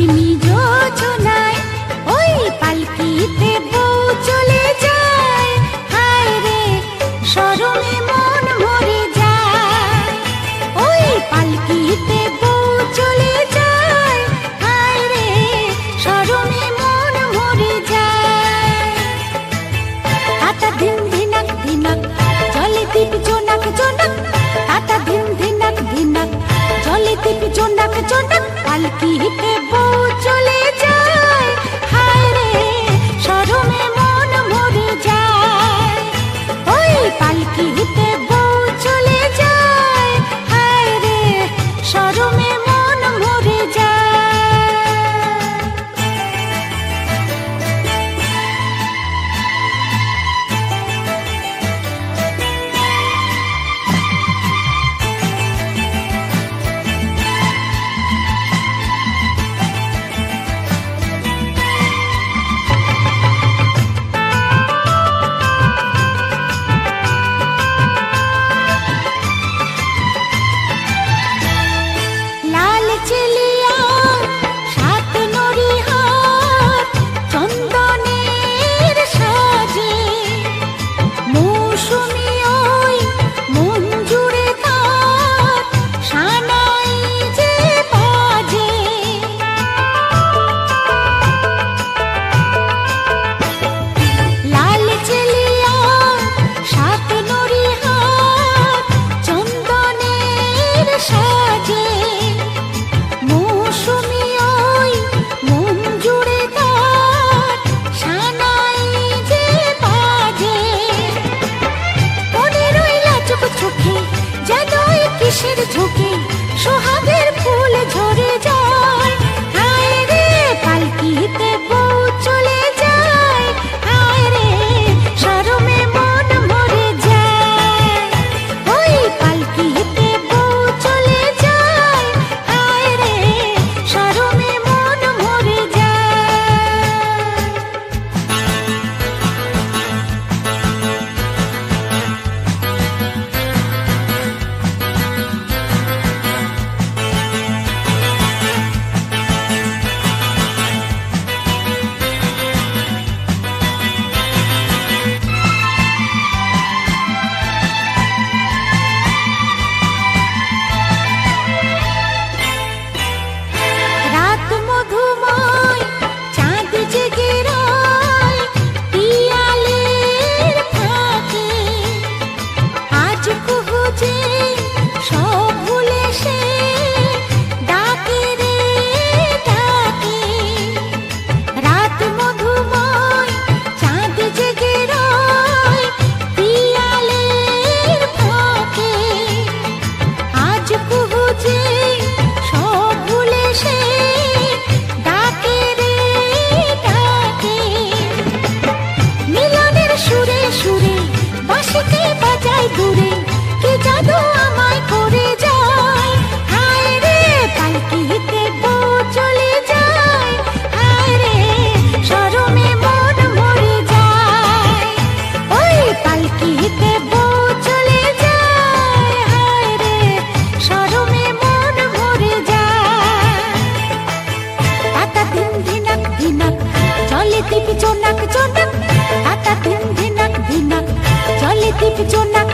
মৌসুমী যোজনায় ওই পালকিতে বউ চলে যায়, হায় রে শরমে মন মরে যায়। ওই পালকিতে বউ চলে যায়, হায় রে শরমে মন মরে যায়। তাতা ধিন ধিনাক ধিনাক জলে দীপ জোনাক জোনাক, তাতা ধিন ধিনাক ধিনাক জলে দীপ জোনাক জোনাক, পালকিতে বউ চলে যায়, হায় রে শরমে মন মরে যায়। ওই পালকিতে বউ চলে যায়, হায় রে শরমে মন মরে যায়। লাল চেলিয়া সাত নরিহার চন্দনের সাজে, মৌসুমী ওই মন জুড়ে তার সানাই যে বাজে। লাল চেলিয়া সাত নরিহার চন্দনের সাজে, মৌসুমী ওই মন জুড়ে তার সানাই যে বাজে। মনে রইলা চোখ চোখে যেন এই কিসের ঝোঁকে সোহাগের ফুল ঝরে যায়, হায় রে পালকিতে বউ চলে যায়, হায় রে শরমে মন মরে যায়। ওই পালকিতে বউ চলে যায়, হায় রে শরমে মন মরে যায়। রাত মধুময় চাঁদ জেগে রয় পিয়ালের ফাঁকে, আজ কুহু যে সব ভুলে সে ডাকে রে ডাকে। রাত মধুময় চাঁদ জেগে রয় পিয়ালের ফাঁকে, আজ কুহু যে সব ভুলে সে ডাকে রে ডাকে। মিলনের সুরে সুরে বাঁশিতে বাজায় দূরে, কি জাদু আমায় করে যায়, হায় রে পালকিতে বউ চলে যায়, হায় রে শরমে মন মরে যায়। ওই পালকিতে বউ চলে যায়, হায় রে শরমে মন মরে যায়। তাতা ধিন ধিনাক ধিনাক জলে দীপ জোনাক জোনাক, তাতা ধিন ধিনাক ধিনাক জলে দীপ জোনাক